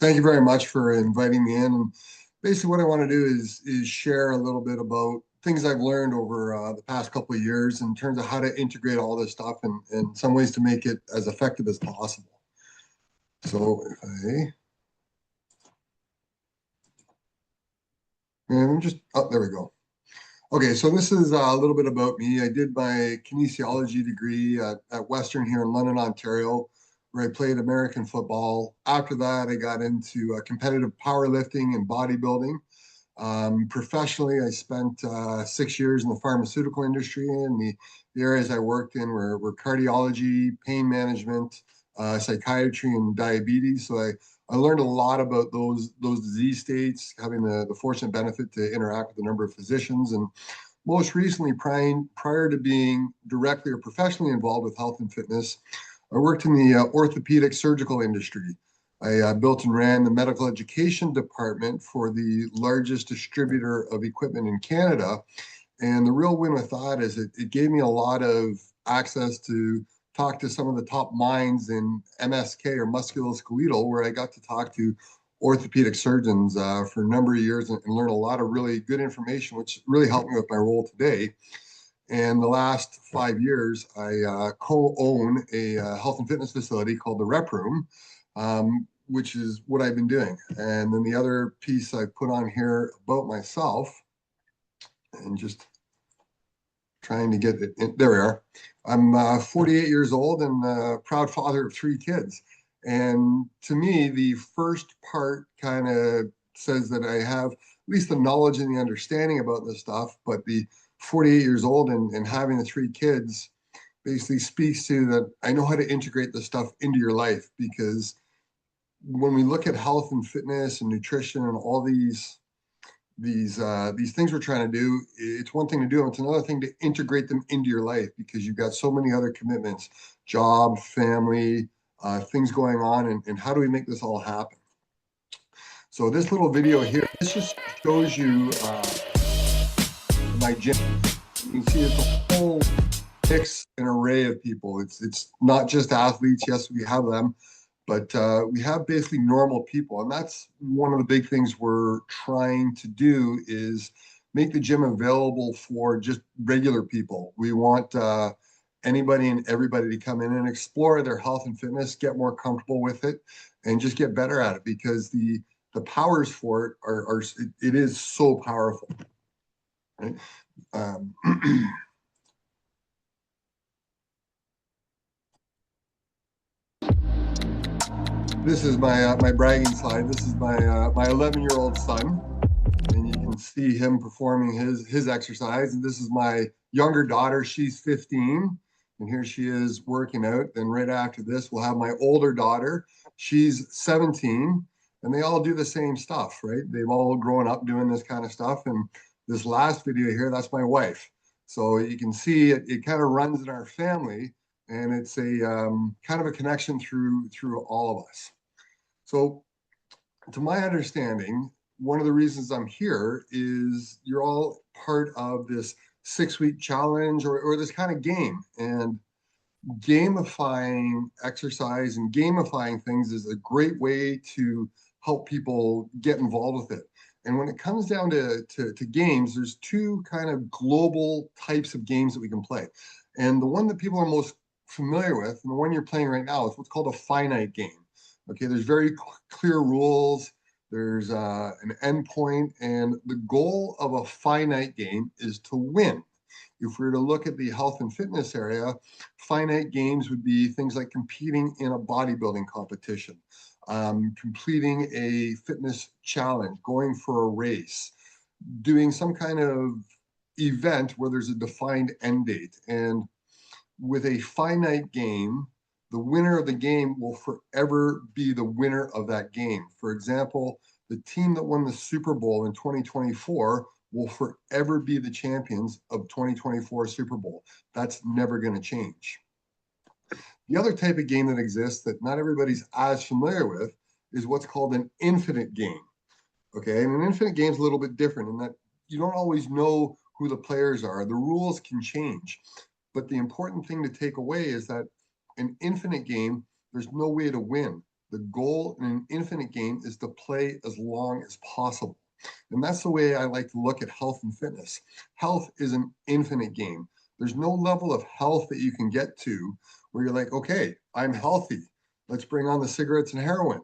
Thank you very much for inviting me in. And basically, what I want to do is share a little bit about things I've learned over the past couple of years in terms of how to integrate all this stuff and some ways to make it as effective as possible. So, if I and just there we go. Okay, so this is a little bit about me. I did my kinesiology degree at Western here in London, Ontario, where I played American football. After that, I got into competitive powerlifting and bodybuilding. Professionally, I spent 6 years in the pharmaceutical industry, and the areas I worked in were cardiology, pain management, psychiatry, and diabetes. So I learned a lot about those disease states, having the fortunate benefit to interact with a number of physicians. And most recently, prior to being directly or professionally involved with health and fitness, I worked in the orthopedic surgical industry. I built and ran the medical education department for the largest distributor of equipment in Canada. And the real win with that is it gave me a lot of access to talk to some of the top minds in MSK or musculoskeletal, where I got to talk to orthopedic surgeons for a number of years and learn a lot of really good information, which really helped me with my role today. And the last 5 years, I co-own a health and fitness facility called the Rep Room, which is what I've been doing. And then the other piece I put on here about myself, and just trying to get it in, there we are. I'm 48 years old and a proud father of three kids. And to me, the first part kind of says that I have at least the knowledge and the understanding about this stuff, but the 48 years old and having the three kids basically speaks to that I know how to integrate this stuff into your life, because when we look at health and fitness and nutrition and all these things we're trying to do, it's one thing to do them, it's another thing to integrate them into your life, because you've got so many other commitments, job, family, things going on, and how do we make this all happen? So this little video here, this just shows you my gym. You can see it's a whole mix and array of people. It's not just athletes. Yes, we have them, but we have basically normal people, and that's one of the big things we're trying to do is make the gym available for just regular people. We want anybody and everybody to come in and explore their health and fitness, get more comfortable with it, and just get better at it, because the powers for it are it is so powerful, right? Um, this is my bragging slide. This is my 11-year-old son, and you can see him performing his exercise. And this is my younger daughter. She's 15, and here she is working out. Then right after this, we'll have my older daughter. She's 17, and they all do the same stuff, right? They've all grown up doing this kind of stuff. And this last video here, that's my wife. So you can see it kind of runs in our family, and it's a kind of a connection through all of us. So, to my understanding, one of the reasons I'm here is you're all part of this 6 week challenge, or this kind of game. And gamifying exercise and gamifying things is a great way to help people get involved with it. And when it comes down to games, there's two kind of global types of games that we can play. And the one that people are most familiar with, and the one you're playing right now, is what's called a finite game. Okay, there's very clear rules. There's an endpoint, and the goal of a finite game is to win. If we were to look at the health and fitness area, finite games would be things like competing in a bodybuilding competition, completing a fitness challenge, going for a race, doing some kind of event where there's a defined end date. And with a finite game, the winner of the game will forever be the winner of that game. For example, the team that won the Super Bowl in 2024 will forever be the champions of 2024 Super Bowl. That's never going to change. The other type of game that exists that not everybody's as familiar with is what's called an infinite game. Okay, and an infinite game is a little bit different in that you don't always know who the players are. The rules can change. But the important thing to take away is that an infinite game, there's no way to win. The goal in an infinite game is to play as long as possible. And that's the way I like to look at health and fitness. Health is an infinite game. There's no level of health that you can get to where you're like, okay, I'm healthy. Let's bring on the cigarettes and heroin.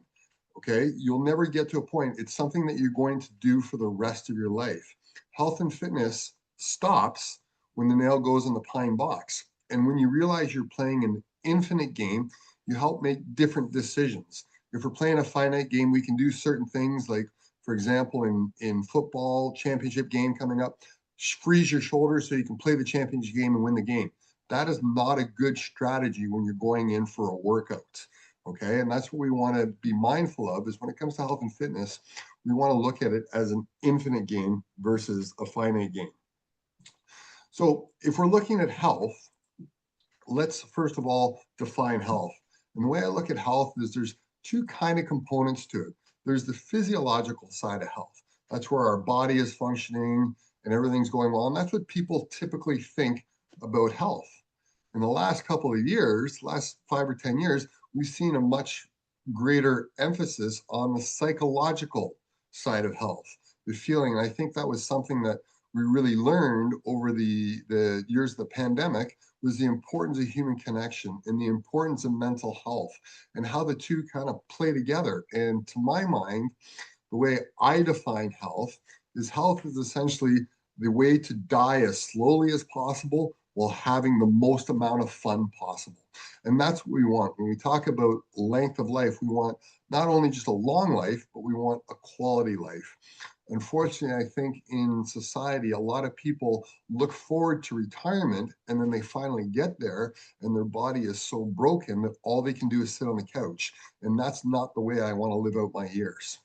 Okay, you'll never get to a point. It's something that you're going to do for the rest of your life. Health and fitness stops when the nail goes in the pine box. And when you realize you're playing an infinite game, you help make different decisions. If we're playing a finite game, we can do certain things like, for example, in football, championship game coming up, freeze your shoulders so you can play the championship game and win the game. That is not a good strategy when you're going in for a workout. Okay, and that's what we want to be mindful of is when it comes to health and fitness, we want to look at it as an infinite game versus a finite game. So if we're looking at health, let's first of all define health. And the way I look at health is there's two kind of components to it. There's the physiological side of health. That's where our body is functioning and everything's going well. And that's what people typically think about health. In the last couple of years, last 5 or 10 years, we've seen a much greater emphasis on the psychological side of health, the feeling. And I think that was something that we really learned over the years of the pandemic was the importance of human connection and the importance of mental health and how the two kind of play together. And to my mind, the way I define health is essentially the way to die as slowly as possible while having the most amount of fun possible. And that's what we want. When we talk about length of life, we want not only just a long life, but we want a quality life. Unfortunately, I think in society, a lot of people look forward to retirement and then they finally get there and their body is so broken that all they can do is sit on the couch. And that's not the way I want to live out my years.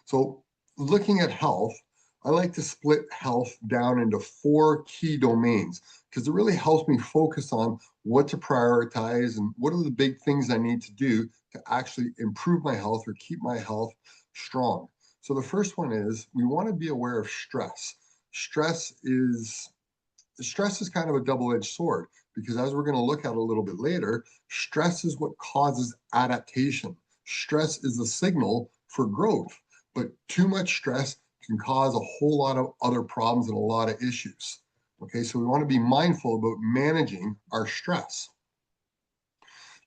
So looking at health, I like to split health down into 4 key domains because it really helps me focus on what to prioritize and what are the big things I need to do to actually improve my health or keep my health strong. So the first one is we want to be aware of stress. Stress is kind of a double-edged sword because as we're going to look at a little bit later, stress is what causes adaptation. Stress is a signal for growth, but too much stress can cause a whole lot of other problems and a lot of issues. Okay, so we want to be mindful about managing our stress.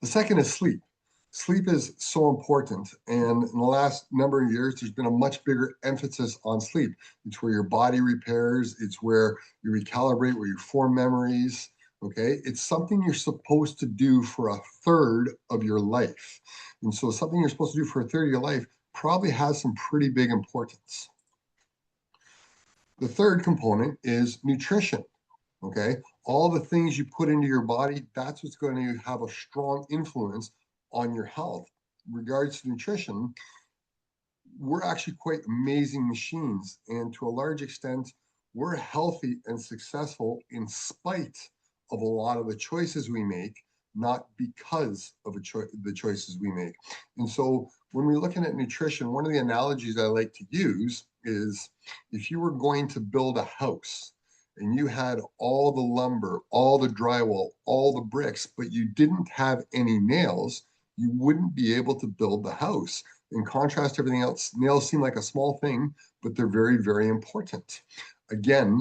The second is sleep. Sleep is so important. And in the last number of years, there's been a much bigger emphasis on sleep. It's where your body repairs, it's where you recalibrate, where you form memories. Okay, it's something you're supposed to do for a third of your life. And so something you're supposed to do for a third of your life probably has some pretty big importance. The third component is nutrition. Okay, all the things you put into your body, that's what's going to have a strong influence on your health. In regards to nutrition, we're actually quite amazing machines. And to a large extent, we're healthy and successful in spite of a lot of the choices we make, not because of the choices we make. And so when we're looking at nutrition, one of the analogies I like to use is if you were going to build a house and you had all the lumber, all the drywall, all the bricks, but you didn't have any nails, you wouldn't be able to build the house. In contrast to everything else, nails seem like a small thing, but they're very, very important. Again,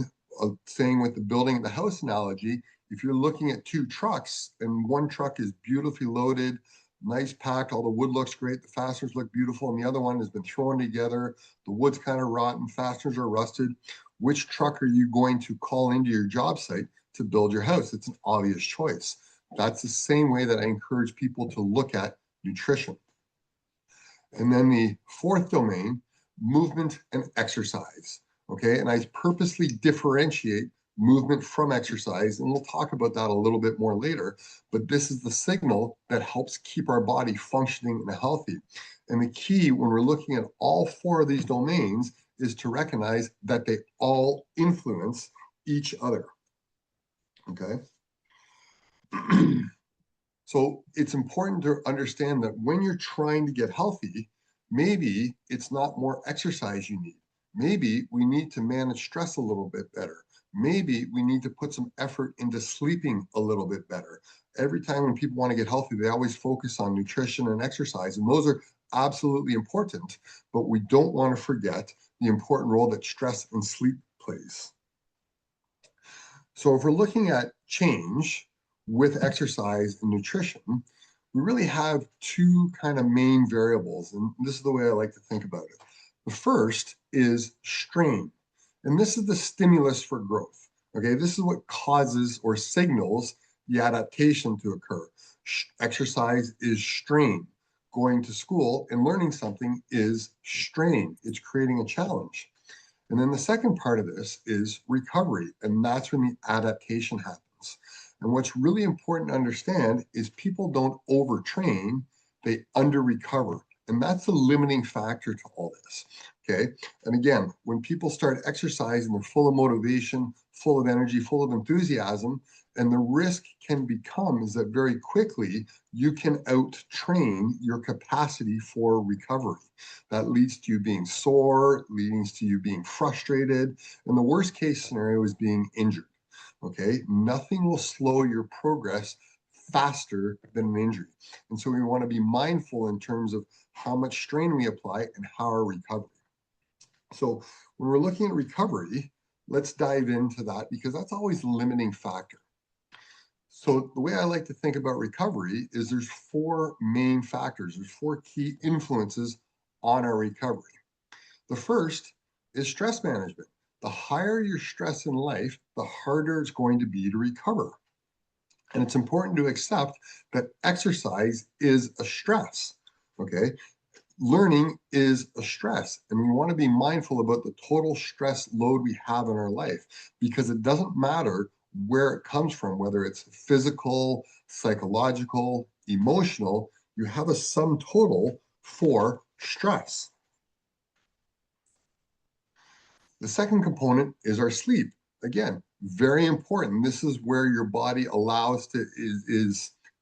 saying with the building the house analogy, if you're looking at 2 trucks and one truck is beautifully loaded, nice packed, all the wood looks great, the fasteners look beautiful, and the other one has been thrown together, the wood's kind of rotten, fasteners are rusted, which truck are you going to call into your job site to build your house? It's an obvious choice. That's the same way that I encourage people to look at nutrition. And then the fourth domain, movement and exercise. Okay, and I purposely differentiate movement from exercise, and we'll talk about that a little bit more later. But this is the signal that helps keep our body functioning and healthy. And the key when we're looking at all 4 of these domains is to recognize that they all influence each other. Okay. So it's important to understand that when you're trying to get healthy, maybe it's not more exercise you need. Maybe we need to manage stress a little bit better. Maybe we need to put some effort into sleeping a little bit better. every time when people want to get healthy, they always focus on nutrition and exercise, and those are absolutely important, but we don't want to forget the important role that stress and sleep plays. So if we're looking at change with exercise and nutrition, we really have two kind of main variables, and this is the way I like to think about it. The first is strain, and this is the stimulus for growth. Okay, this is what causes or signals the adaptation to occur. Exercise is strain. Going to school and learning something is strain. It's creating a challenge. And then the second part of this is recovery, and that's when the adaptation happens. And what's really important to understand is people don't overtrain, they under recover. And that's the limiting factor to all this. Okay. And again, when people start exercising, they're full of motivation, full of energy, full of enthusiasm. And the risk can become is that very quickly you can out train your capacity for recovery. That leads to you being sore, leads to you being frustrated. And the worst case scenario is being injured. Okay. Nothing will slow your progress faster than an injury. And so we want to be mindful in terms of how much strain we apply and how our recovery. So when we're looking at recovery, let's dive into that because that's always the limiting factor. So the way I like to think about recovery is there's four main factors. There's four key influences on our recovery. The first is stress management. The higher your stress in life, the harder it's going to be to recover. And it's important to accept that exercise is a stress. Okay. Learning is a stress, and we want to be mindful about the total stress load we have in our life because it doesn't matter where it comes from, whether it's physical, psychological, emotional, you have a sum total for stress. The second component is our sleep. Again, very important. This is where your body allows to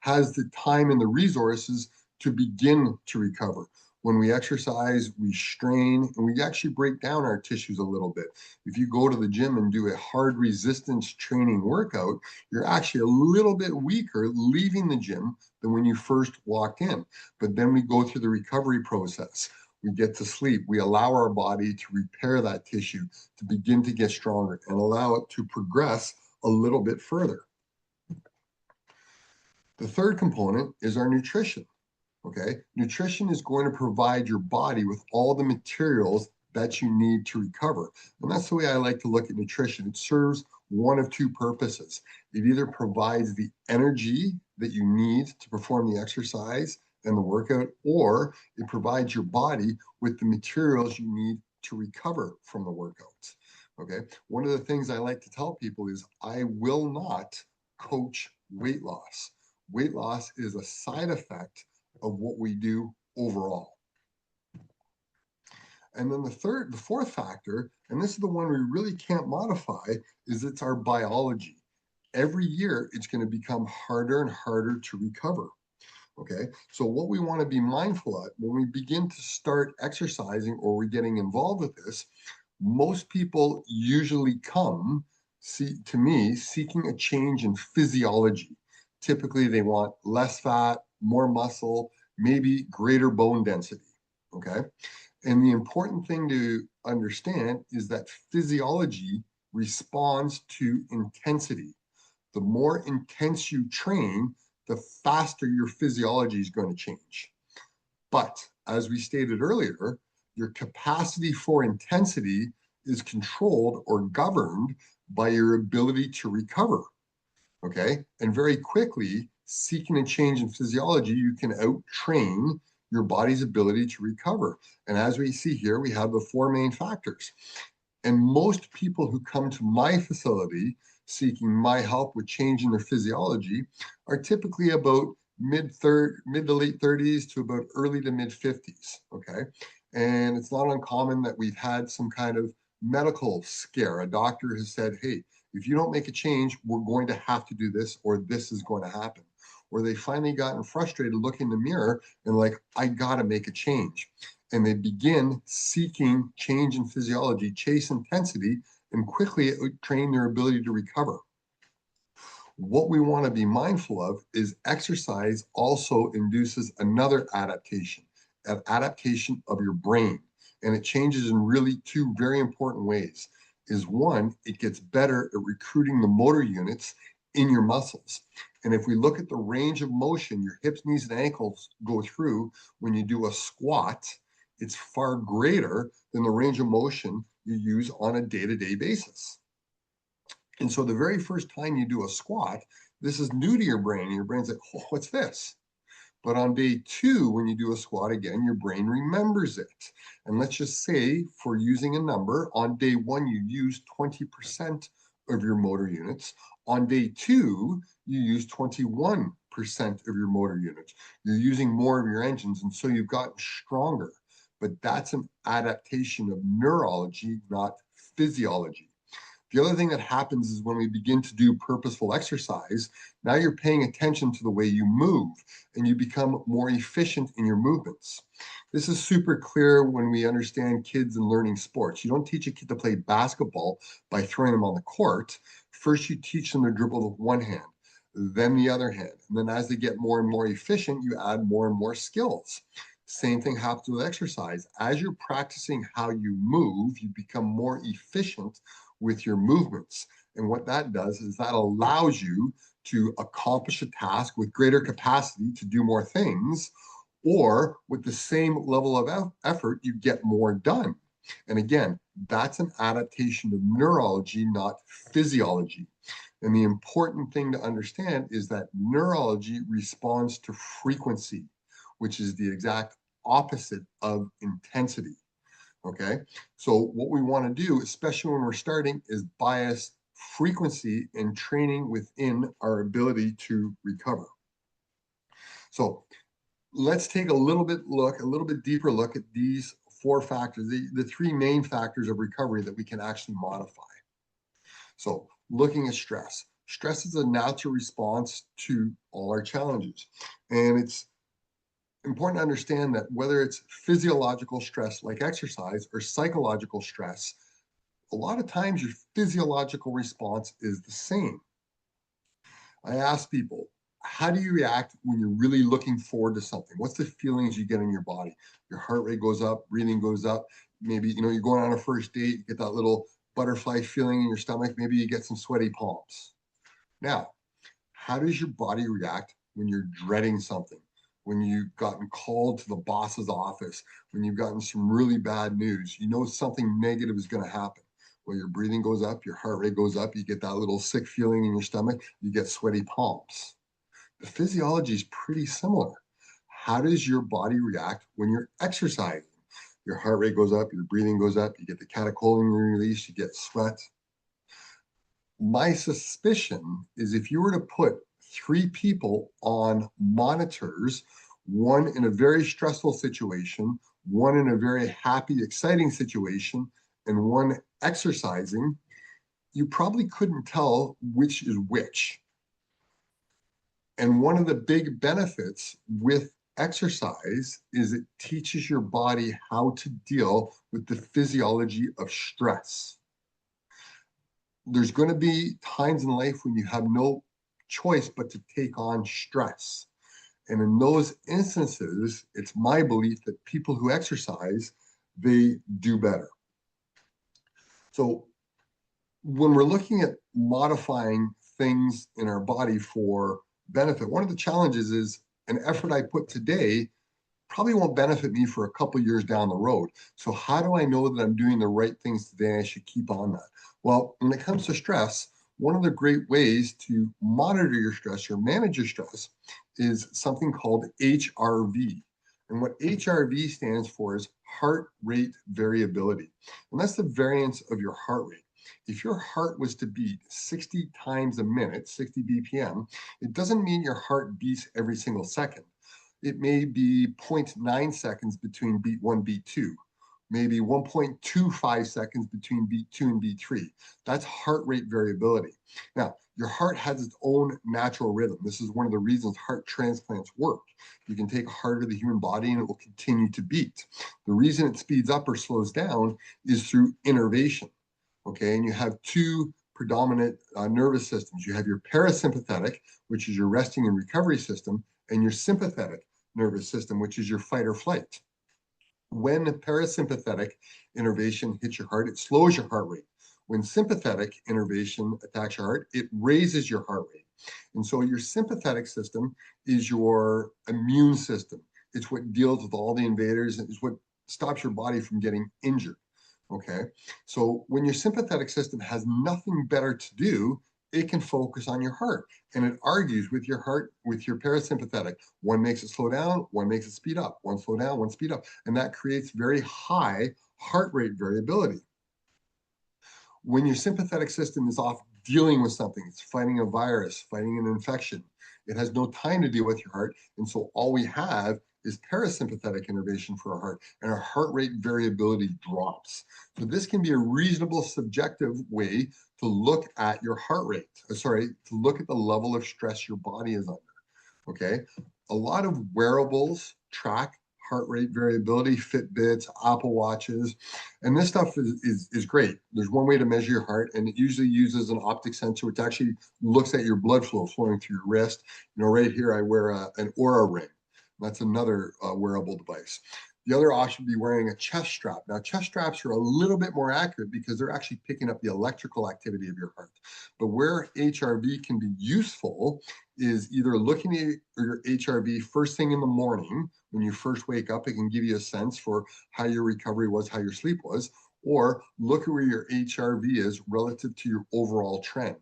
has the time and the resources to begin to recover. When we exercise, we strain and we actually break down our tissues a little bit. If you go to the gym and do a hard resistance training workout, you're actually a little bit weaker leaving the gym than when you first walked in. But then we go through the recovery process. We get to sleep. We allow our body to repair that tissue, to begin to get stronger and allow it to progress a little bit further. The third component is our nutrition. Okay, nutrition is going to provide your body with all the materials that you need to recover. And that's the way I like to look at nutrition. It serves one of two purposes. It either provides the energy that you need to perform the exercise and the workout, or it provides your body with the materials you need to recover from the workouts. Okay, one of the things I like to tell people is I will not coach weight loss. Weight loss is a side effect of what we do overall. And then the fourth factor, and this is the one we really can't modify, is it's our biology. Every year, it's going to become harder and harder to recover. Okay, so what we want to be mindful of when we begin to start exercising or we're getting involved with this, most people usually come to me seeking a change in physiology. Typically, they want less fat, more muscle, maybe greater bone density. Okay. And the important thing to understand is that physiology responds to intensity. The more intense you train, the faster your physiology is going to change. But as we stated earlier, your capacity for intensity is controlled or governed by your ability to recover. Okay. And very quickly, seeking a change in physiology, you can out-train your body's ability to recover. And as we see here, we have the four main factors. And most people who come to my facility seeking my help with changing their physiology are typically about mid to late 30s to about early to mid 50s. Okay. And it's not uncommon that we've had some kind of medical scare. A doctor has said, hey, if you don't make a change, we're going to have to do this, or this is going to happen. Or they finally gotten frustrated, look in the mirror and like, I got to make a change. And they begin seeking change in physiology, chase intensity, and quickly train their ability to recover. What we want to be mindful of is exercise also induces another adaptation, an adaptation of your brain. And it changes in really two very important ways. Is one, it gets better at recruiting the motor units in your muscles. And if we look at the range of motion your hips, knees, and ankles go through when you do a squat, it's far greater than the range of motion you use on a day-to-day basis. And so the very first time you do a squat, this is new to your brain. Your brain's like, oh, what's this? But on day two, when you do a squat again, your brain remembers it. And let's just say, for using a number, on day one, you use 20% of your motor units. On day two, you use 21% of your motor units. You're using more of your engines, and so you've gotten stronger. But that's an adaptation of neurology, not physiology. The other thing that happens is when we begin to do purposeful exercise, now you're paying attention to the way you move and you become more efficient in your movements. This is super clear when we understand kids and learning sports. You don't teach a kid to play basketball by throwing them on the court. First, you teach them to dribble with one hand, then the other hand. And then as they get more and more efficient, you add more and more skills. Same thing happens with exercise. As you're practicing how you move, you become more efficient with your movements. And what that does is that allows you to accomplish a task with greater capacity to do more things, or with the same level of effort, you get more done. And again, that's an adaptation of neurology, not physiology. And the important thing to understand is that neurology responds to frequency, which is the exact opposite of intensity. Okay. So what we want to do, especially when we're starting, is bias frequency and training within our ability to recover. So let's take a little bit deeper look at these four factors, the three main factors of recovery that we can actually modify. So looking at stress. Stress is a natural response to all our challenges. And it's important to understand that whether it's physiological stress like exercise or psychological stress, a lot of times your physiological response is the same. I ask people, how do you react when you're really looking forward to something? What's the feelings you get in your body? Your heart rate goes up, breathing goes up. Maybe, you're going on a first date, you get that little butterfly feeling in your stomach. Maybe you get some sweaty palms. Now, how does your body react when you're dreading something? When you've gotten called to the boss's office, when you've gotten some really bad news, you know something negative is going to happen. Well, your breathing goes up, your heart rate goes up, you get that little sick feeling in your stomach, you get sweaty palms. The physiology is pretty similar. How does your body react when you're exercising? Your heart rate goes up, your breathing goes up, you get the catecholamine release, you get sweat. My suspicion is if you were to put three people on monitors, one in a very stressful situation, one in a very happy, exciting situation, and one exercising, you probably couldn't tell which is which. And one of the big benefits with exercise is it teaches your body how to deal with the physiology of stress. There's going to be times in life when you have no choice but to take on stress. And in those instances, it's my belief that people who exercise, they do better. So when we're looking at modifying things in our body for benefit, one of the challenges is an effort I put today probably won't benefit me for a couple of years down the road. So how do I know that I'm doing the right things today? I should keep on that. Well, when it comes to stress, one of the great ways to monitor your stress or manage your stress is something called HRV. And what HRV stands for is heart rate variability. And that's the variance of your heart rate. If your heart was to beat 60 times a minute, 60 BPM, it doesn't mean your heart beats every single second. It may be 0.9 seconds between beat one, beat two, maybe 1.25 seconds between beat two and beat three. That's heart rate variability. Now, your heart has its own natural rhythm. This is one of the reasons heart transplants work. You can take a heart of the human body and it will continue to beat. The reason it speeds up or slows down is through innervation. Okay, and you have two predominant nervous systems. You have your parasympathetic, which is your resting and recovery system, and your sympathetic nervous system, which is your fight or flight. When parasympathetic innervation hits your heart, it slows your heart rate. When sympathetic innervation attacks your heart, it raises your heart rate. And so your sympathetic system is your immune system. It's what deals with all the invaders, and it's what stops your body from getting injured. Okay. So when your sympathetic system has nothing better to do, it can focus on your heart, and it argues with your heart, with your parasympathetic. One makes it slow down, one makes it speed up, one slow down, one speed up. And that creates very high heart rate variability. When your sympathetic system is off dealing with something, it's fighting a virus, fighting an infection, it has no time to deal with your heart. And so all we have is parasympathetic innervation for our heart, and our heart rate variability drops. So this can be a reasonable subjective way to look at your heart rate, to look at the level of stress your body is under, okay? A lot of wearables track heart rate variability, Fitbits, Apple Watches, and this stuff is great. There's one way to measure your heart, and it usually uses an optic sensor, which actually looks at your blood flow flowing through your wrist. Right here, I wear an Aura ring. That's another wearable device. The other option would be wearing a chest strap. Now, chest straps are a little bit more accurate because they're actually picking up the electrical activity of your heart. But where HRV can be useful is either looking at your HRV first thing in the morning when you first wake up. It can give you a sense for how your recovery was, how your sleep was, or look at where your HRV is relative to your overall trend.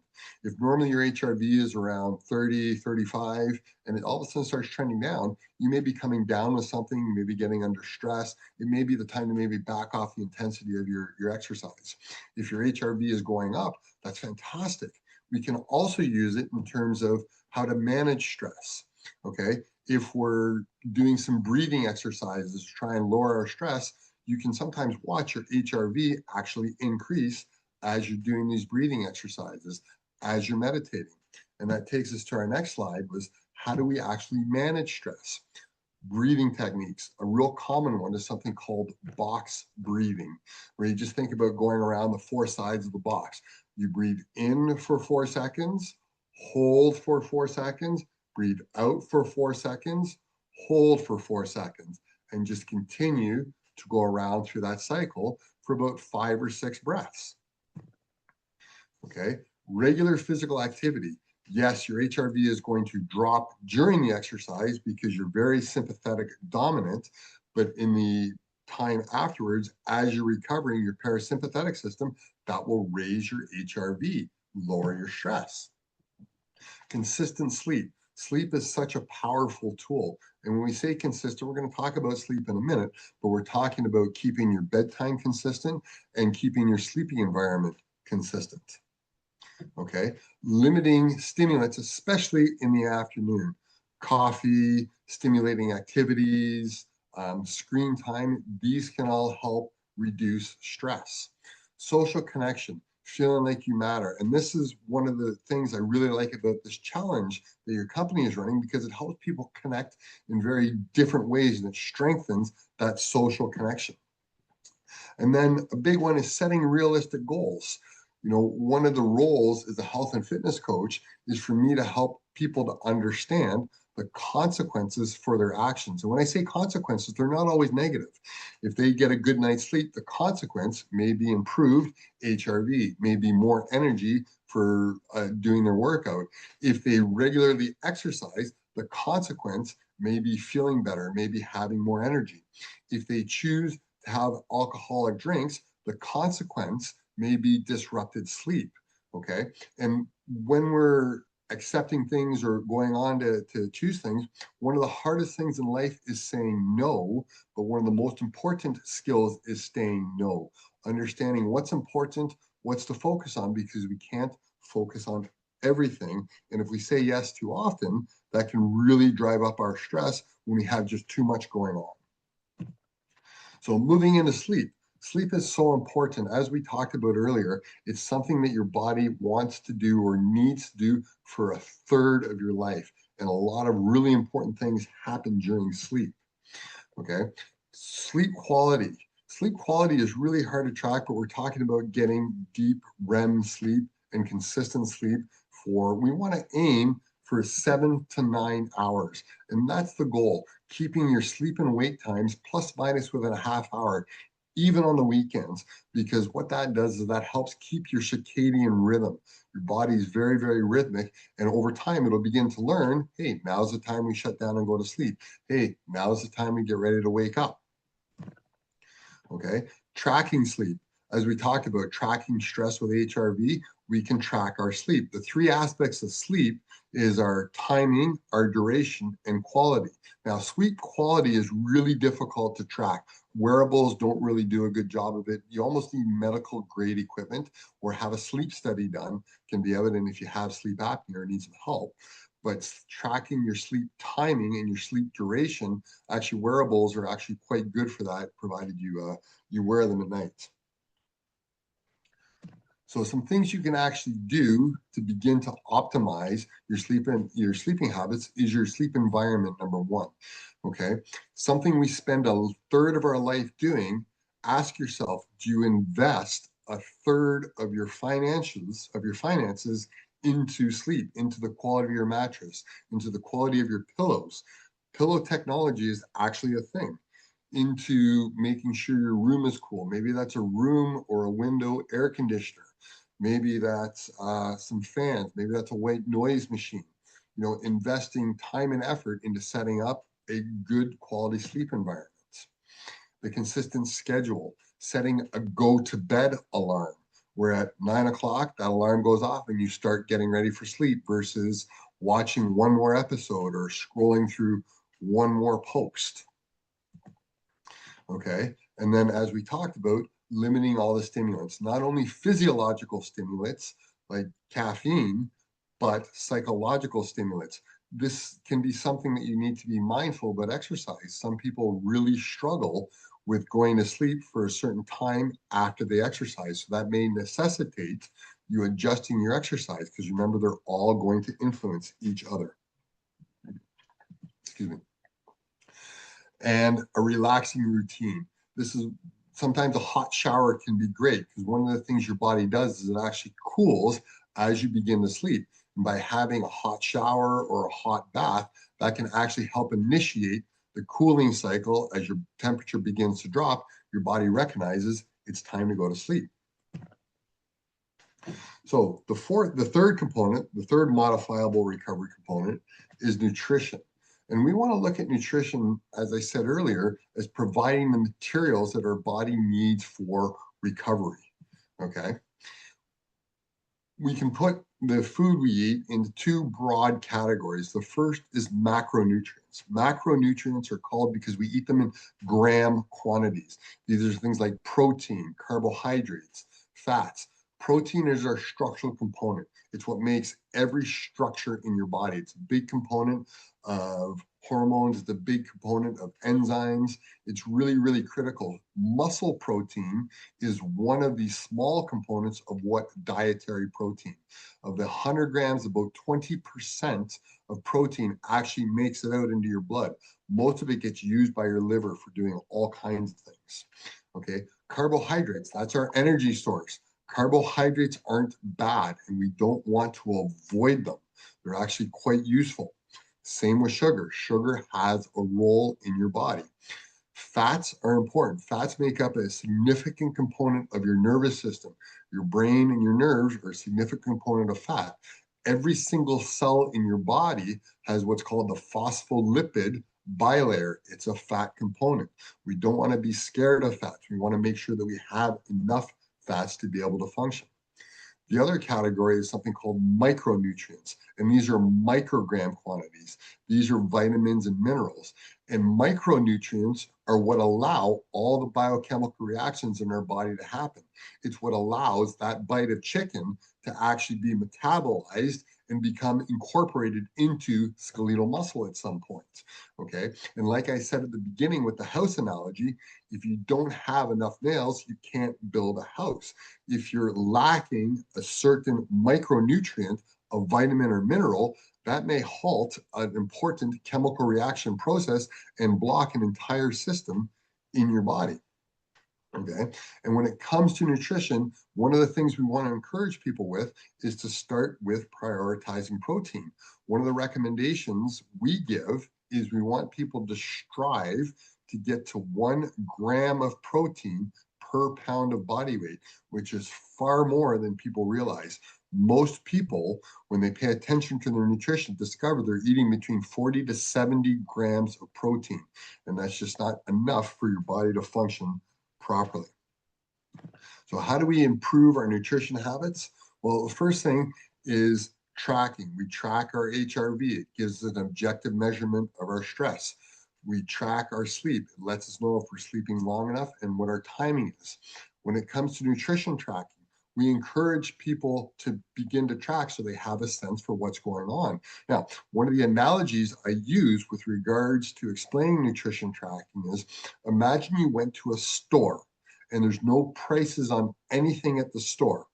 If normally your HRV is around 30, 35, and it all of a sudden starts trending down, you may be coming down with something, you may be getting under stress. It may be the time to maybe back off the intensity of your exercise. If your HRV is going up, that's fantastic. We can also use it in terms of how to manage stress, okay? If we're doing some breathing exercises to try and lower our stress, you can sometimes watch your HRV actually increase as you're doing these breathing exercises, as you're meditating. And that takes us to our next slide, was how do we actually manage stress? Breathing techniques. A real common one is something called box breathing, where you just think about going around the four sides of the box. You breathe in for 4 seconds, hold for 4 seconds, breathe out for 4 seconds, hold for 4 seconds, and just continue to go around through that cycle for about 5 or 6 breaths. Okay, regular physical activity. Yes, your HRV is going to drop during the exercise because you're very sympathetic dominant, but in the time afterwards, as you're recovering your parasympathetic system, that will raise your HRV, lower your stress. Consistent sleep. Sleep is such a powerful tool. And when we say consistent, we're going to talk about sleep in a minute, but we're talking about keeping your bedtime consistent and keeping your sleeping environment consistent. Okay, limiting stimulants, especially in the afternoon. Coffee, stimulating activities, screen time, these can all help reduce stress. Social connection, feeling like you matter. And this is one of the things I really like about this challenge that your company is running, because it helps people connect in very different ways, and it strengthens that social connection. And then a big one is setting realistic goals. One of the roles as a health and fitness coach is for me to help people to understand the consequences for their actions. And when I say consequences, they're not always negative. If they get a good night's sleep, the consequence may be improved HRV, may be more energy for doing their workout. If they regularly exercise, the consequence may be feeling better, maybe having more energy. If they choose to have alcoholic drinks, the consequence may be disrupted sleep, okay? And when we're accepting things or going on to choose things, one of the hardest things in life is saying no, but one of the most important skills is saying no. Understanding what's important, what's to focus on, because we can't focus on everything. And if we say yes too often, that can really drive up our stress when we have just too much going on. So moving into sleep. Sleep is so important. As we talked about earlier, it's something that your body wants to do or needs to do for a third of your life. And a lot of really important things happen during sleep. Okay. Sleep quality. Sleep quality is really hard to track, but we're talking about getting deep REM sleep and consistent sleep we want to aim for 7 to 9 hours. And that's the goal, keeping your sleep and wake times plus minus within a half hour, even on the weekends, because what that does is that helps keep your circadian rhythm. Your body is very, very rhythmic. And over time, it'll begin to learn, hey, now's the time we shut down and go to sleep. Hey, now's the time we get ready to wake up. Okay, tracking sleep. As we talked about tracking stress with HRV, we can track our sleep. The three aspects of sleep is our timing, our duration, and quality. Now, sleep quality is really difficult to track. Wearables don't really do a good job of it. You almost need medical grade equipment or have a sleep study done. Can be evident if you have sleep apnea or need some help. But tracking your sleep timing and your sleep duration, actually wearables are actually quite good for that, provided you wear them at night. So some things you can actually do to begin to optimize your sleeping habits is your sleep environment, number one. Okay, something we spend a third of our life doing. Ask yourself, do you invest a third of your finances into sleep, into the quality of your mattress, into the quality of your pillows? Pillow technology is actually a thing. Into making sure your room is cool. Maybe that's a room or a window air conditioner. Maybe that's some fans. Maybe that's a white noise machine. Investing time and effort into setting up a good quality sleep environment. The consistent schedule, setting a go to bed alarm, where at 9 o'clock that alarm goes off and you start getting ready for sleep versus watching one more episode or scrolling through one more post. Okay. And then, as we talked about, limiting all the stimulants, not only physiological stimulants like caffeine, but psychological stimulants. This can be something that you need to be mindful about exercise. Some people really struggle with going to sleep for a certain time after they exercise. So that may necessitate you adjusting your exercise, because remember, they're all going to influence each other. Excuse me. And a relaxing routine. This is sometimes a hot shower can be great, because one of the things your body does is it actually cools as you begin to sleep. And by having a hot shower or a hot bath, that can actually help initiate the cooling cycle. As your temperature begins to drop, your body recognizes it's time to go to sleep. So the third modifiable recovery component is nutrition. And we want to look at nutrition, as I said earlier, as providing the materials that our body needs for recovery. Okay. We can put the food we eat into two broad categories. The first is macronutrients. Macronutrients are called because we eat them in gram quantities. These are things like protein, carbohydrates, fats. Protein is our structural component. It's what makes every structure in your body. It's a big component of hormones. It's a big component of enzymes. It's really, really critical. Muscle protein is one of the small components of what dietary protein. Of the 100 grams, about 20% of protein actually makes it out into your blood. Most of it gets used by your liver for doing all kinds of things. Okay, carbohydrates, that's our energy source. Carbohydrates aren't bad, and we don't want to avoid them. They're actually quite useful. Same with sugar. Sugar has a role in your body. Fats are important. Fats make up a significant component of your nervous system. Your brain and your nerves are a significant component of fat. Every single cell in your body has what's called the phospholipid bilayer. It's a fat component. We don't want to be scared of fats. We want to make sure that we have enough fats to be able to function. The other category is something called micronutrients, and these are microgram quantities. These are vitamins and minerals. And micronutrients are what allow all the biochemical reactions in our body to happen. It's what allows that bite of chicken to actually be metabolized and become incorporated into skeletal muscle at some point. Okay. And like I said at the beginning with the house analogy, if you don't have enough nails, you can't build a house. If you're lacking a certain micronutrient, a vitamin or mineral, that may halt an important chemical reaction process and block an entire system in your body. Okay. And when it comes to nutrition, one of the things we want to encourage people with is to start with prioritizing protein. One of the recommendations we give is we want people to strive to get to 1 gram of protein per pound of body weight, which is far more than people realize. Most people, when they pay attention to their nutrition, discover they're eating between 40 to 70 grams of protein. And that's just not enough for your body to function properly. So how do we improve our nutrition habits? Well, the first thing is tracking. We track our HRV. It gives an objective measurement of our stress. We track our sleep. It lets us know if we're sleeping long enough and what our timing is. When it comes to nutrition tracking, we encourage people to begin to track so they have a sense for what's going on. Now, one of the analogies I use with regards to explaining nutrition tracking is imagine you went to a store and there's no prices on anything at the store.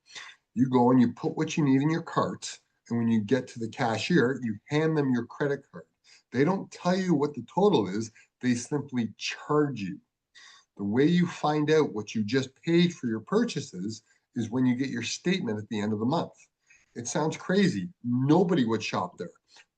You go and you put what you need in your cart, and when you get to the cashier, you hand them your credit card. They don't tell you what the total is, they simply charge you. The way you find out what you just paid for your purchases is when you get your statement at the end of the month. It sounds crazy. Nobody would shop there,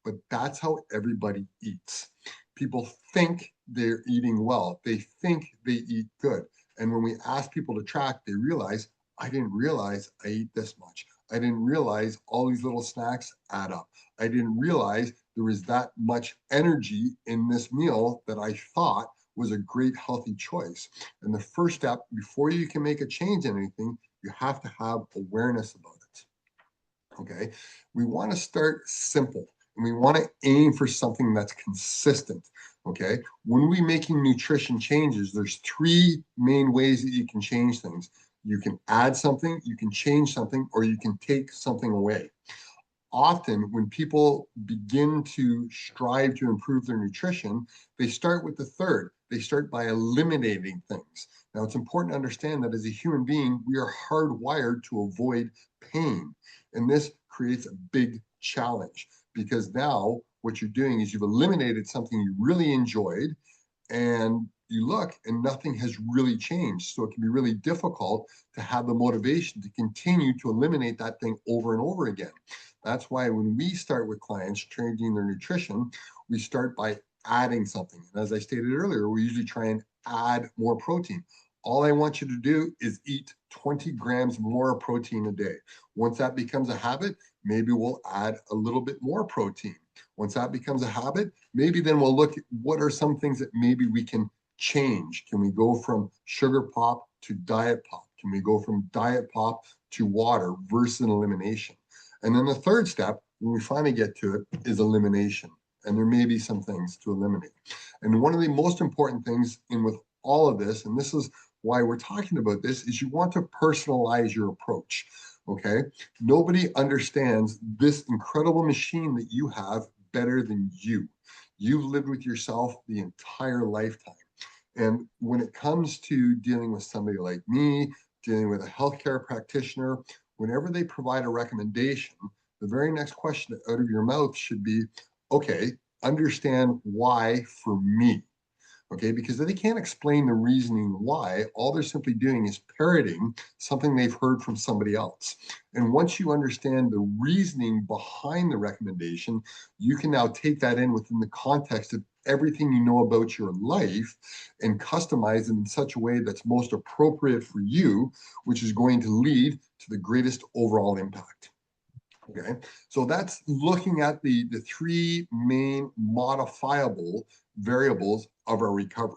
but that's how everybody eats. People think they're eating well, they think they eat good. And when we ask people to track, they realize, I didn't realize I eat this much. I didn't realize all these little snacks add up. I didn't realize there was that much energy in this meal that I thought was a great healthy choice. And the first step before you can make a change in anything, you have to have awareness about it. Okay. We want to start simple and we want to aim for something that's consistent. Okay. When we're making nutrition changes, there's 3 main ways that you can change things. You can add something, you can change something, or you can take something away. Often when people begin to strive to improve their nutrition, they start with the third. They start by eliminating things. Now, it's important to understand that as a human being, we are hardwired to avoid pain. And this creates a big challenge because now what you're doing is you've eliminated something you really enjoyed and you look and nothing has really changed. So it can be really difficult to have the motivation to continue to eliminate that thing over and over again. That's why when we start with clients changing their nutrition, we start by adding something. And as I stated earlier, we usually try and add more protein. All I want you to do is eat 20 grams more protein a day. Once that becomes a habit, maybe we'll add a little bit more protein. Once that becomes a habit, maybe then we'll look at what are some things that maybe we can change. Can we go from sugar pop to diet pop? Can we go from diet pop to water versus an elimination? And then the third step, when we finally get to it, is elimination. And there may be some things to eliminate. And one of the most important things in with all of this, and this is why we're talking about this, is you want to personalize your approach. Okay. Nobody understands this incredible machine that you have better than you. You've lived with yourself the entire lifetime. And when it comes to dealing with somebody like me, dealing with a healthcare practitioner, whenever they provide a recommendation, the very next question out of your mouth should be, okay, understand why for me. Okay, because they can't explain the reasoning why. All they're simply doing is parroting something they've heard from somebody else. And once you understand the reasoning behind the recommendation, you can now take that in within the context of everything you know about your life and customize it in such a way that's most appropriate for you, which is going to lead to the greatest overall impact. Okay, so that's looking at the 3 main modifiable variables of our recovery.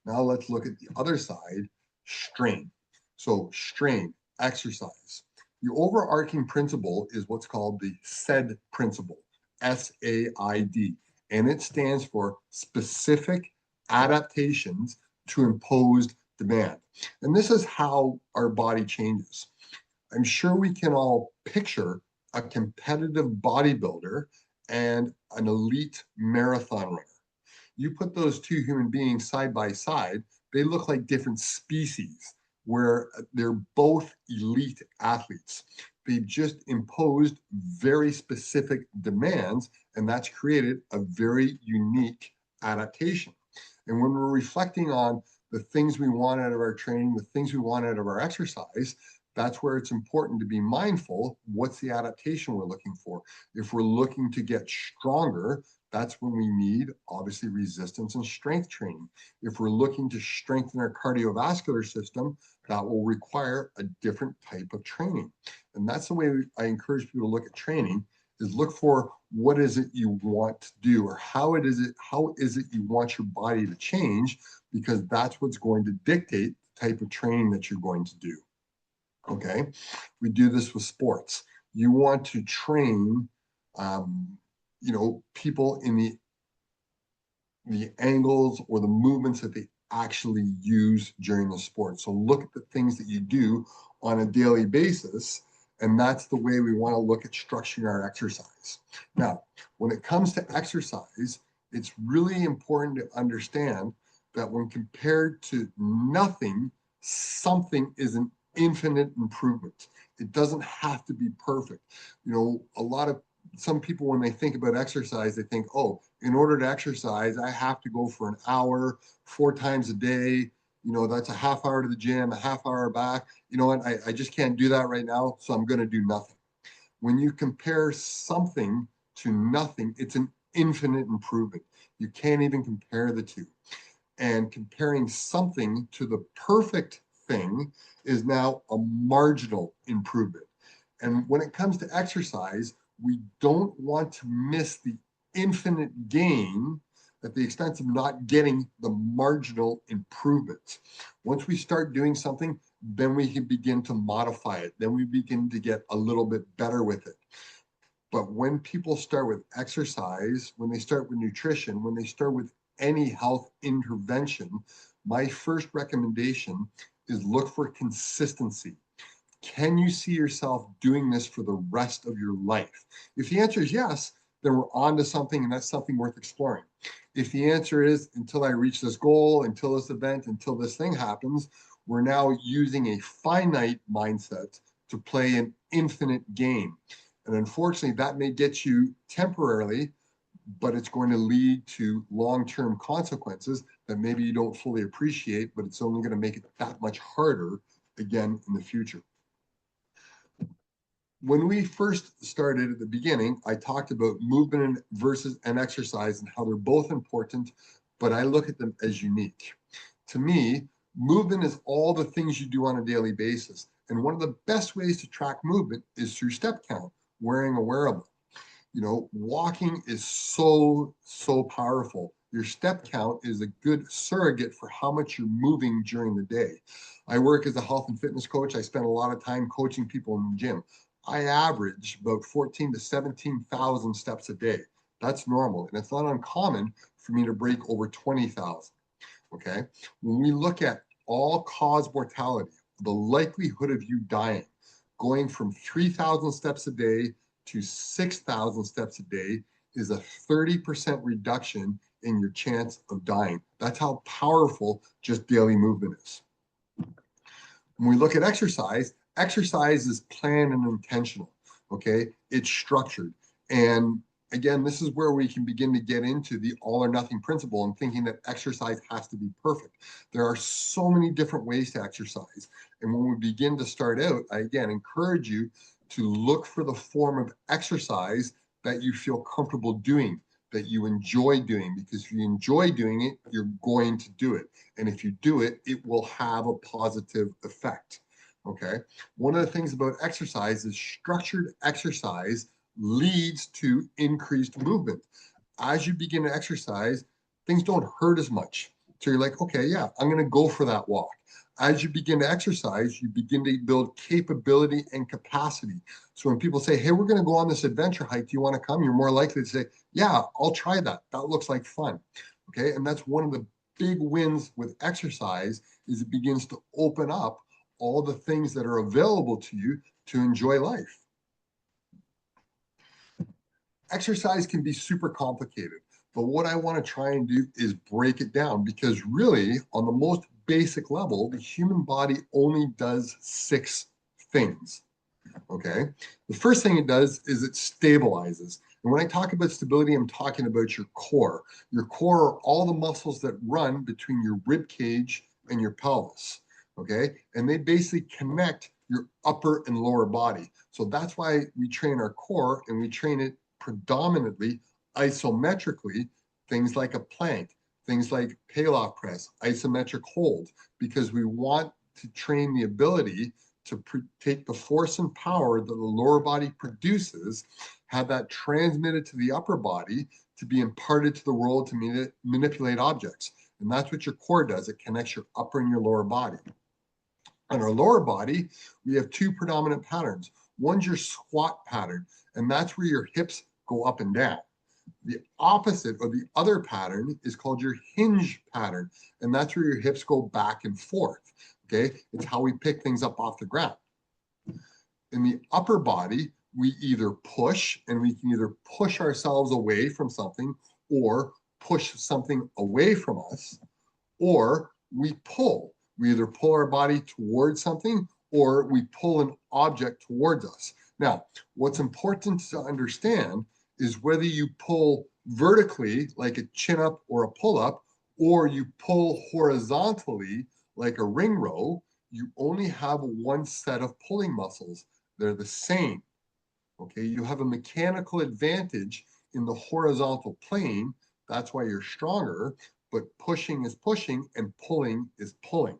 Now let's look at the other side, strain. So strain, exercise. The overarching principle is what's called the SAID principle, SAID, and it stands for specific adaptations to imposed demand. And this is how our body changes. I'm sure we can all picture a competitive bodybuilder and an elite marathon runner. You put those 2 human beings side by side, they look like different species where they're both elite athletes. They've just imposed very specific demands, and that's created a very unique adaptation. And when we're reflecting on the things we want out of our training, the things we want out of our exercise, that's where it's important to be mindful. What's the adaptation we're looking for? If we're looking to get stronger, that's when we need, obviously, resistance and strength training. If we're looking to strengthen our cardiovascular system, that will require a different type of training. And that's the way I encourage people to look at training, is look for what is it you want to do, or how is it you want your body to change, because that's what's going to dictate the type of training that you're going to do. Okay, we do this with sports. You want to train, people in the angles or the movements that they actually use during the sport. So look at the things that you do on a daily basis, and that's the way we want to look at structuring our exercise. Now, when it comes to exercise, it's really important to understand that when compared to nothing, something is an infinite improvement. It doesn't have to be perfect. Some people, when they think about exercise, they think, oh, in order to exercise, I have to go for an hour, 4 times a day. That's a half hour to the gym, a half hour back. You know what? I just can't do that right now, so I'm going to do nothing. When you compare something to nothing, it's an infinite improvement. You can't even compare the two. And comparing something to the perfect thing is now a marginal improvement. And when it comes to exercise, we don't want to miss the infinite gain at the expense of not getting the marginal improvements. Once we start doing something, then we can begin to modify it. Then we begin to get a little bit better with it. But when people start with exercise, when they start with nutrition, when they start with any health intervention, my first recommendation is look for consistency. Can you see yourself doing this for the rest of your life? If the answer is yes, then we're on to something, and that's something worth exploring. If the answer is until I reach this goal, until this event, until this thing happens, we're now using a finite mindset to play an infinite game. And unfortunately, that may get you temporarily, but it's going to lead to long-term consequences that maybe you don't fully appreciate, but it's only going to make it that much harder again in the future. When we first started at the beginning, I talked about movement versus and exercise and how they're both important, but I look at them as unique. To me, movement is all the things you do on a daily basis. And one of the best ways to track movement is through step count, wearing a wearable. Walking is so powerful. Your step count is a good surrogate for how much you're moving during the day. I work as a health and fitness coach. I spend a lot of time coaching people in the gym. I average about 14 to 17,000 steps a day. That's normal. And it's not uncommon for me to break over 20,000. Okay. When we look at all-cause mortality, the likelihood of you dying, going from 3,000 steps a day to 6,000 steps a day is a 30% reduction in your chance of dying. That's how powerful just daily movement is. When we look at exercise, exercise is planned and intentional, okay? It's structured. And again, this is where we can begin to get into the all or nothing principle and thinking that exercise has to be perfect. There are so many different ways to exercise. And when we begin to start out, I again encourage you to look for the form of exercise that you feel comfortable doing, that you enjoy doing, because if you enjoy doing it, you're going to do it. And if you do it, it will have a positive effect. Okay. One of the things about exercise is structured exercise leads to increased movement. As you begin to exercise, things don't hurt as much. So you're like, okay, yeah, I'm going to go for that walk. As you begin to exercise, you begin to build capability and capacity. So when people say, hey, we're going to go on this adventure hike, do you want to come? You're more likely to say, yeah, I'll try that. That looks like fun. Okay. And that's one of the big wins with exercise is it begins to open up all the things that are available to you to enjoy life. Exercise can be super complicated, but what I want to try and do is break it down, because really, on the most basic level, the human body only does 6 things. Okay. The first thing it does is it stabilizes. And when I talk about stability, I'm talking about your core. Your core are all the muscles that run between your rib cage and your pelvis, okay? And they basically connect your upper and lower body. So that's why we train our core, and we train it predominantly isometrically, things like a plank, things like Pallof press, isometric hold, because we want to train the ability to take the force and power that the lower body produces, have that transmitted to the upper body to be imparted to the world to manipulate objects. And that's what your core does. It connects your upper and your lower body. On our lower body, we have two predominant patterns. One's your squat pattern, and that's where your hips go up and down. The opposite, or the other pattern, is called your hinge pattern, and that's where your hips go back and forth. Okay, it's how we pick things up off the ground. In the upper body, we either push, and we can either push ourselves away from something or push something away from us, or we pull. We either pull our body towards something or we pull an object towards us. Now, what's important to understand is whether you pull vertically, like a chin up or a pull up, or you pull horizontally, like a ring row, you only have one set of pulling muscles. They're the same. Okay, you have a mechanical advantage in the horizontal plane. That's why you're stronger, but pushing is pushing and pulling is pulling.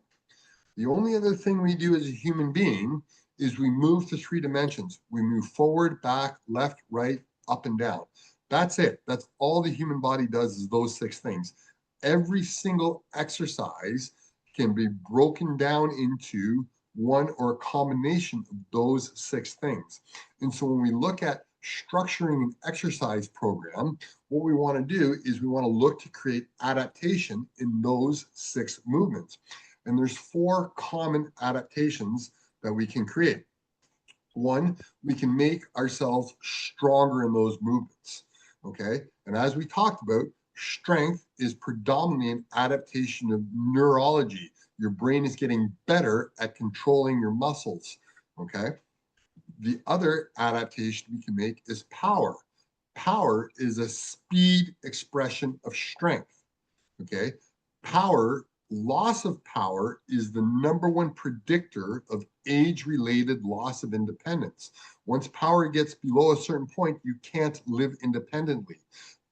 The only other thing we do as a human being is we move to 3 dimensions. We move forward, back, left, right, up, and down. That's it. That's all the human body does, is those 6 things. Every single exercise can be broken down into one or a combination of those 6 things. And so when we look at structuring an exercise program, what we want to do is we want to look to create adaptation in those 6 movements. And there's 4 common adaptations that we can create. One, we can make ourselves stronger in those movements, okay? And as we talked about, strength is predominantly an adaptation of neurology. Your brain is getting better at controlling your muscles, okay? The other adaptation we can make is power. Power is a speed expression of strength, okay? Loss of power is the #1 predictor of age-related loss of independence. Once power gets below a certain point, you can't live independently.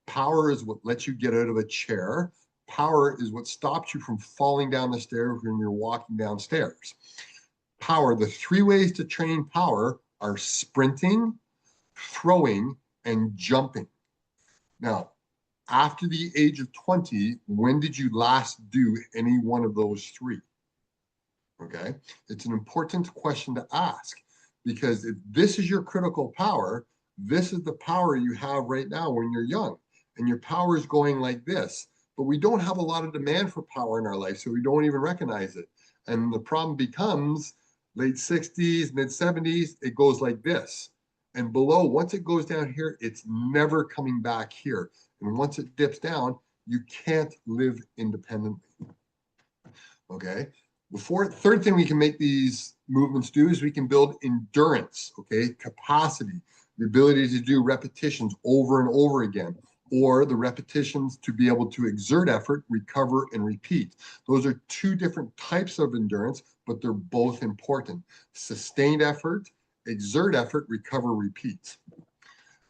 Power is what lets you get out of a chair. Power is what stops you from falling down the stairs when you're walking downstairs. Power, the 3 ways to train power are sprinting, throwing, and jumping. Now, after the age of 20, when did you last do any one of those 3? Okay, it's an important question to ask, because if this is your critical power, this is the power you have right now when you're young, and your power is going like this. But we don't have a lot of demand for power in our life, so we don't even recognize it. And the problem becomes late 60s, mid 70s, it goes like this. And below, once it goes down here, it's never coming back here. And once it dips down, you can't live independently. Okay. Third thing we can make these movements do is we can build endurance, okay, capacity, the ability to do repetitions over and over again, or the repetitions to be able to exert effort, recover, and repeat. Those are 2 different types of endurance, but they're both important. Sustained effort, exert effort, recover, repeat.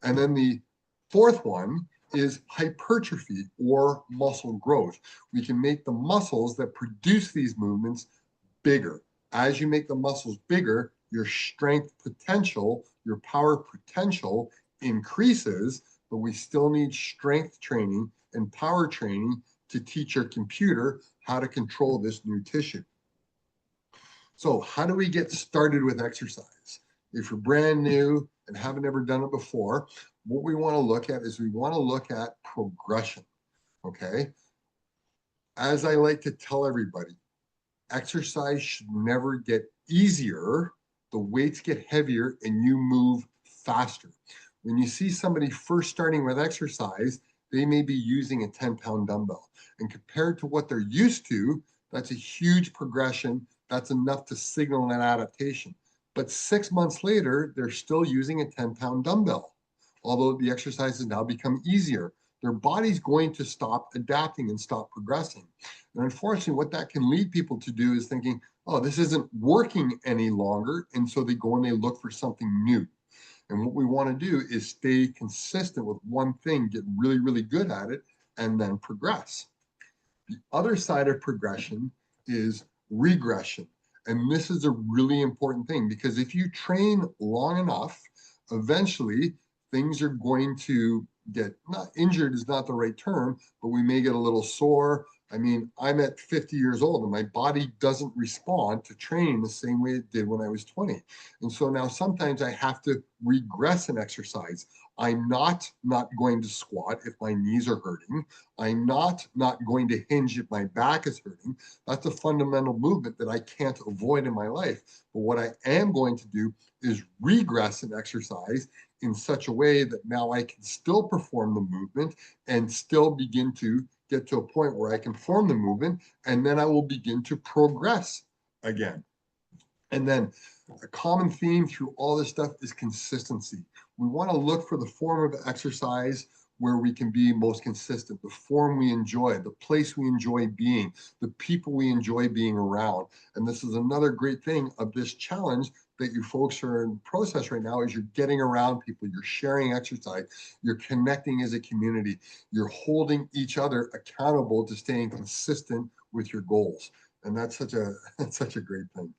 And then the 4th one is hypertrophy, or muscle growth. We can make the muscles that produce these movements bigger. As you make the muscles bigger, your strength potential, your power potential increases, but we still need strength training and power training to teach our computer how to control this new tissue. So how do we get started with exercise? If you're brand new and haven't ever done it before, what we want to look at is we want to look at progression, okay? As I like to tell everybody, exercise should never get easier. The weights get heavier and you move faster. When you see somebody first starting with exercise, they may be using a 10-pound dumbbell. And compared to what they're used to, that's a huge progression. That's enough to signal an adaptation. But 6 months later, they're still using a 10-pound dumbbell, although the exercise has now become easier. their body's going to stop adapting and stop progressing. And unfortunately, what that can lead people to do is thinking, oh, this isn't working any longer. And so they go and they look for something new. And what we want to do is stay consistent with one thing, get really, really good at it, and then progress. The other side of progression is regression. And this is a really important thing because if you train long enough, eventually things are going to get, not injured is not the right term, but we may get a little sore. I mean, I'm at 50 years old and my body doesn't respond to training the same way it did when I was 20. And so now sometimes I have to regress an exercise. I'm not going to squat if my knees are hurting. I'm not going to hinge if my back is hurting. That's a fundamental movement that I can't avoid in my life. But what I am going to do is regress an exercise in such a way that now I can still perform the movement and still begin to get to a point where I can form the movement, and then I will begin to progress again. And then a common theme through all this stuff is consistency. We want to look for the form of exercise where we can be most consistent, the form we enjoy, the place we enjoy being, the people we enjoy being around. And this is another great thing of this challenge that you folks are in process right now is you're getting around people, you're sharing exercise, you're connecting as a community, you're holding each other accountable to staying consistent with your goals. And that's such a great thing.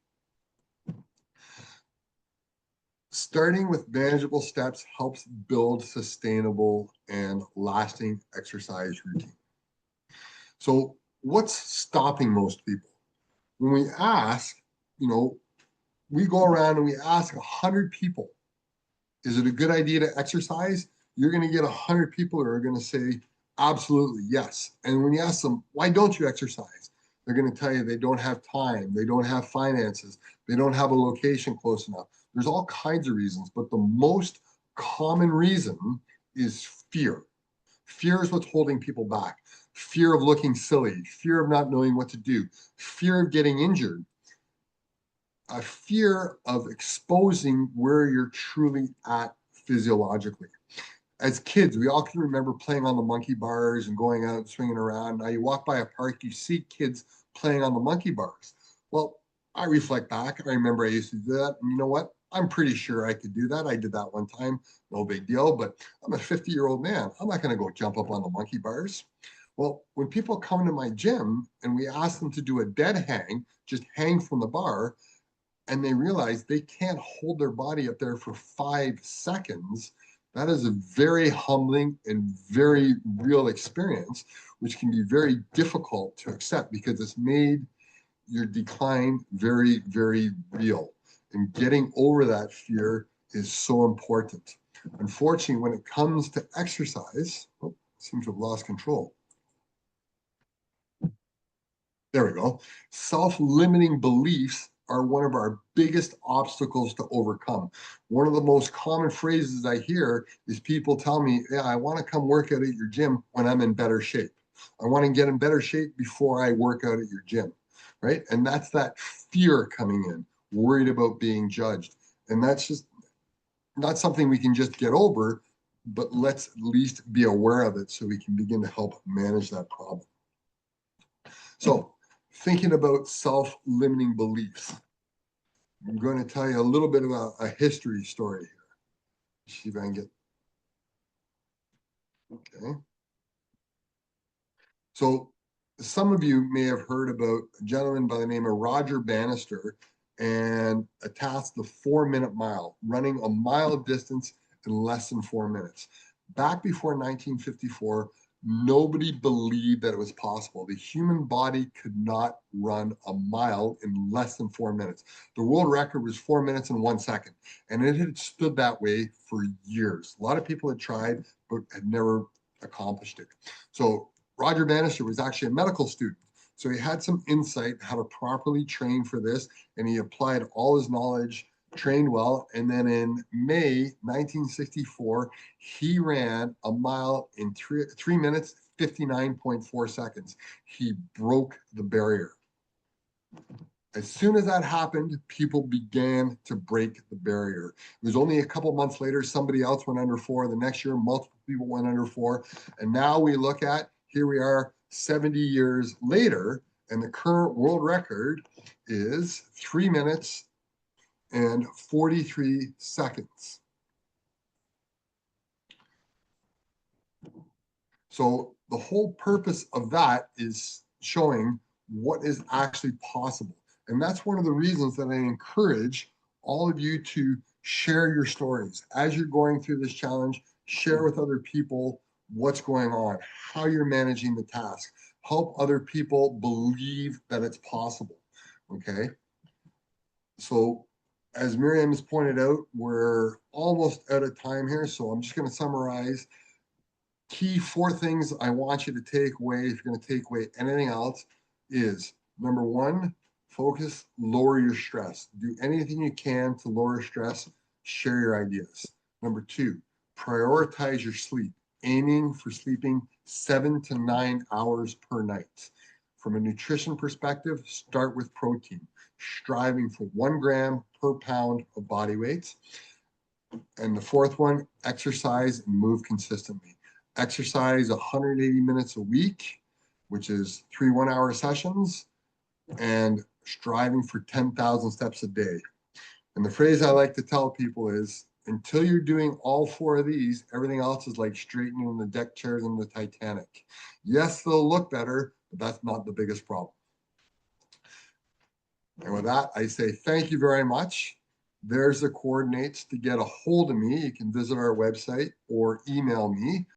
Starting with manageable steps helps build sustainable and lasting exercise routine. So what's stopping most people? When we ask, we go around and we ask 100 people, is it a good idea to exercise? You're going to get 100 people who are going to say, absolutely, yes. And when you ask them, why don't you exercise? They're going to tell you they don't have time, they don't have finances, they don't have a location close enough. There's all kinds of reasons, but the most common reason is fear. Fear is what's holding people back. Fear of looking silly, fear of not knowing what to do, fear of getting injured, a fear of exposing where you're truly at physiologically. As kids, we all can remember playing on the monkey bars and going out and swinging around. Now you walk by a park, you see kids playing on the monkey bars. Well, I reflect back. I remember I used to do that. And you know what? I'm pretty sure I could do that. I did that one time. No big deal. But I'm a 50-year-old man. I'm not going to go jump up on the monkey bars. Well, when people come to my gym and we ask them to do a dead hang, just hang from the bar, and they realize they can't hold their body up there for 5 seconds, that is a very humbling and very real experience, which can be very difficult to accept because it's made your decline very, very real. And getting over that fear is so important. Unfortunately, when it comes to exercise, seems to have lost control. There we go. Self-limiting beliefs are one of our biggest obstacles to overcome. One of the most common phrases I hear is people tell me, yeah, I want to come work out at your gym when I'm in better shape. I want to get in better shape before I work out at your gym, right? And that's that fear coming in, worried about being judged. And that's just not something we can just get over, but let's at least be aware of it so we can begin to help manage that problem. So thinking about self-limiting beliefs, I'm going to tell you a little bit about a history story here. See if I can get, okay. So some of you may have heard about a gentleman by the name of Roger Bannister and a task, the 4-minute mile, running a mile of distance in less than 4 minutes. Back before 1954, nobody believed that it was possible. The human body could not run a mile in less than 4 minutes. The world record was 4 minutes and 1 second, and it had stood that way for years. A lot of people had tried, but had never accomplished it. So Roger Bannister was actually a medical student. So he had some insight how to properly train for this, and he applied all his knowledge, trained well, and then in May 1964, he ran a mile in 3 minutes, 59.4 seconds. He broke the barrier. As soon as that happened, people began to break the barrier. It was only a couple months later, somebody else went under 4. The next year, multiple people went under 4. And now we look at, here we are 70 years later, and the current world record is 3 minutes and 43 seconds. So the whole purpose of that is showing what is actually possible. And that's one of the reasons that I encourage all of you to share your stories. As you're going through this challenge, share with other people what's going on, how you're managing the task. Help other people believe that it's possible, okay? So as Miriam has pointed out, we're almost out of time here, so I'm just going to summarize. Key 4 things I want you to take away, if you're going to take away anything else, is number 1, focus, lower your stress. Do anything you can to lower stress, share your ideas. Number 2, prioritize your sleep, aiming for sleeping 7 to 9 hours per night. From a nutrition perspective, start with protein, striving for 1 gram per pound of body weight. And the 4th one, exercise and move consistently. Exercise 180 minutes a week, which is 3 one-hour sessions, and striving for 10,000 steps a day. And the phrase I like to tell people is, until you're doing all 4 of these, everything else is like straightening the deck chairs in the Titanic. Yes, they'll look better, but that's not the biggest problem. And with that, I say thank you very much. There's the coordinates to get a hold of me. You can visit our website or email me.